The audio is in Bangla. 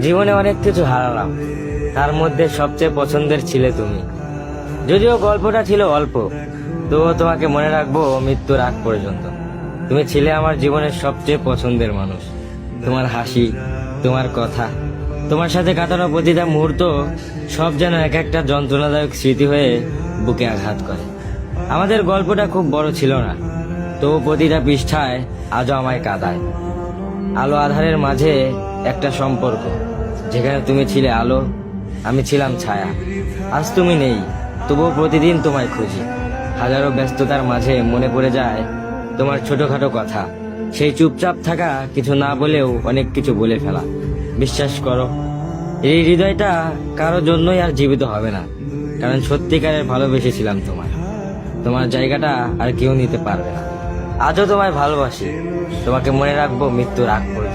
জীবনে অনেক কিছু হারালাম, তার মধ্যে সবচেয়ে পছন্দের ছিলে তুমি। যদিও গল্পটা ছিল অল্প, তবুও তোমাকে মনে রাখবো মৃত্যুর আগ পর্যন্ত। তুমি ছিলে আমার জীবনের সবচেয়ে পছন্দের মানুষ। তোমার হাসি, তোমার কথা, তোমার সাথে কাটানো প্রতিটা মুহূর্ত সব যেন এক একটা যন্ত্রণাদায়ক স্মৃতি হয়ে বুকে আঘাত করে। আমাদের গল্পটা খুব বড় ছিল না, তবু প্রতিটা পৃষ্ঠায় আজও আমায় কাঁদায়। আলো আধারের মাঝে একটা সম্পর্ক, যেখানে তুমি ছিলে আলো, আমি ছিলাম ছায়া। আজ তুমি নেই, তবুও প্রতিদিন তোমায় খুঁজি। হাজারো ব্যস্ততার মাঝে মনে পড়ে যায় তোমার ছোটখাটো কথা, সেই চুপচাপ থাকা, কিছু না বলেও অনেক কিছু বলে ফেলা। বিশ্বাস করো, এই হৃদয়টা কারো জন্যই আর জীবিত হবে না, কারণ সত্যিকারের ভালোবেসেছিলাম তোমায়। তোমার জায়গাটা আর কেউ নিতে পারবে না। আজও তোমায় ভালোবাসি, তোমাকে মনে রাখবো মৃত্যুর আগ পর্যন্ত।